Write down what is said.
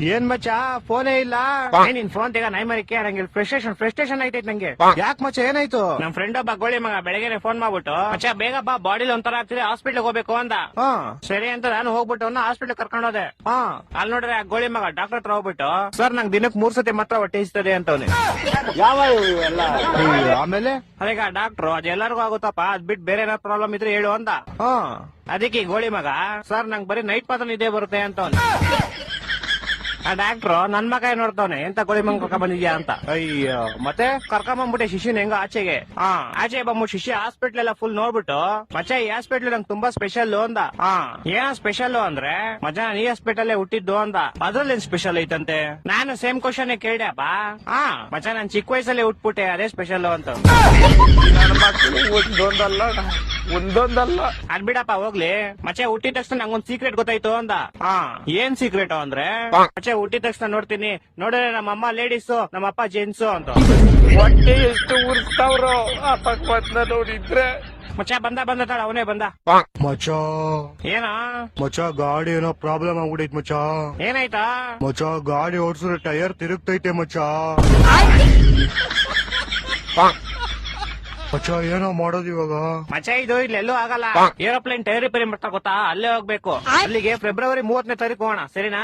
ಏನ್ ಮಚ್ಚ ಫೋನೇ ಇಲ್ಲ. ನಿನ್ ಫೋನ್ ತೆಗ ನೈ ಮರಿಕೆ ನಂಗೆ ಫ್ರಸ್ಟ್ರೇಷನ್ ಐತೈತ್ ನಂಗೆ. ಯಾಕೆ ಮಚ್ಚ ಏನಾಯ್ತು? ನಮ್ ಫ್ರೆಂಡ್ ಒಬ್ಬ ಗೋಳಿ ಮಗ ಬೆಳಗ್ಗೆ ಫೋನ್ ಮಾಡ್ಬಿಟ್ಟು ಮಚ್ಚ ಬೇಗ ಬಾ ಬಾಡಿಲಿ ಒಂಥರ ಆಗ್ತಿದೆ ಹಾಸ್ಪಿಟ್ಲ್ ಹೋಗ್ಬೇಕು ಅಂದ. ಸರಿ ಅಂತ ನಾನು ಹೋಗ್ಬಿಟ್ಟು ಹಾಸ್ಪಿಟ್ಲ್ ಕರ್ಕೊಂಡು ಹೋದೆ. ಅಲ್ಲಿ ನೋಡ್ರೆ ಆ ಗೋಳಿ ಮಗ ಡಾಕ್ಟರ್ ಹತ್ರ ಹೋಗ್ಬಿಟ್ಟು ಸರ್ ನಂಗೆ ದಿನಕ್ಕೆ 3 ಸತಿ ಮಾತ್ರ ಹೊಟ್ಟೆ ಇಸ್ತದೆ ಅಂತವ್ನೆ. ಯಾವ ಇವೆಲ್ಲ? ಆಮೇಲೆ ಅದೀಗ ಡಾಕ್ಟ್ರು ಅದೆಲ್ಲರಿಗೂ ಆಗುತ್ತಪ್ಪ ಅದ್ ಬಿಟ್ಟು ಬೇರೆ ಏನಾದ್ರು ಪ್ರಾಬ್ಲಮ್ ಇದ್ರೆ ಹೇಳು ಅಂದ. ಅದಕ್ಕೆ ಈ ಗೋಳಿ ಮಗ ಸರ್ ನಂಗೆ ಬರೀ ನೈಟ್ ಮಾತ್ರ ನಿದ್ದೆ ಬರುತ್ತೆ ಅಂತವ್ನೆ. ಆ ಡಾಕ್ಟ್ರು ನನ್ ಮಗ ನೋಡ್ತಾವನೆ ಎಂತ ಗೋಳಿ ಮಗ ಕರ್ಕೊಂಡ್ ಬಂದಿದ್ಯಾ ಅಂತ. ಅಯ್ಯೋ ಮತ್ತೆ ಕರ್ಕೊಂಬಂದ್ಬಿಟ್ಟೆ ಶಿಷ್ಯನ್ ಹೆಂಗ ಆಚೆಗೆ. ಆಚೆ ಬಂದ್ಬಿಟ್ಟು ಶಿಷ್ಯ ಹಾಸ್ಪಿಟ್ಲ್ ಎಲ್ಲ ಫುಲ್ ನೋಡ್ಬಿಟ್ಟು ಮಚ್ಚ ಈ ಹಾಸ್ಪಿಟ್ಲ್ ನಂಗೆ ತುಂಬಾ ಸ್ಪೆಷಲ್ ಅಂದ. ಏನೋ ಸ್ಪೆಷಲ್ ಅಂದ್ರೆ ಮಚ್ಚ ನಾನು ಈ ಹಾಸ್ಪಿಟಲ್ ಹುಟ್ಟಿದ್ದು ಅಂದ. ಅದ್ರಲ್ಲಿ ಸ್ಪೆಷಲ್ ಐತಂತೆ. ನಾನು ಸೇಮ್ ಕ್ವಶನ್ ಕೇಳ್ದಪ್ಪ. ಮಚ್ಚ ನಾನ್ ಚಿಕ್ಕ ವಯಸ್ಸಲ್ಲಿ ಹುಟ್ಬಿಟ್ಟೆ ಅದೇ ಸ್ಪೆಷಲ್ ಅಂತ. ಒಂದೊಂದಲ್ಲ ಅದ್ ಬಿಡಪ್ಪ ಹೋಗ್ಲಿ. ಮಚ್ಚೆ ಹುಟ್ಟಿದ ತಕ್ಷಣ ನಂಗೊಂದ್ ಸೀಕ್ರೆಟ್ ಗೊತ್ತಾಯ್ತು ಅಂದ. ಏನ್ ಸೀಕ್ರೆಟ್ ಅಂದ್ರೆ ಮಚ್ಚೆ ಹುಟ್ಟಿದ ತಕ್ಷಣ ನೋಡ್ತೀನಿ ನೋಡಿದ್ರೆ ನಮ್ಮಮ್ಮ ಲೇಡೀಸು ನಮ್ಮಪ್ಪ ಜೆಂಟ್ಸು ಅಂತ. ಹೊಟ್ಟೆ ಎಷ್ಟು ಉರ್ಸ್ತಾವ್ರೋ ಆ ಪಕ್ವತ್ನ ನೋಡಿದ್ರೆ. ಮಚ್ಚ ಬಂದ ತಾಳ ಅವನೇ ಬಂದ. ಮಚ್ಚ ಏನ ಮಚ್ಚ ಗಾಡಿ ಏನೋ ಪ್ರಾಬ್ಲಮ್ ಆಗ್ಬಿಟ್ಟೈತ್ ಮಚ್ಚ. ಏನಾಯ್ತಾ? ಮಚ್ಚ ಗಾಡಿ ಓಡಿಸಿದ್ರೆ ಟೈರ್ ತಿರುಗ್ತೈತೆ ಮಚ್ಚ. ಮಚ್ಚ ಏನೋ ಮಾಡೋದು ಇವಾಗ? ಮಚ್ಚ ಇದು ಇಲ್ಲೆಲ್ಲೂ ಆಗಲ್ಲ. ಏರೋಪ್ಲೇನ್ ಟೈರ್ ರಿಪೇರಿ ಮಾಡ್ತಾ ಗೊತ್ತಾ, ಅಲ್ಲೇ ಹೋಗ್ಬೇಕು. ಅಲ್ಲಿಗೆ ಫೆಬ್ರವರಿ 30ನೇ ತಾರೀಕು ಹೋಗೋಣ, ಸರಿನಾ?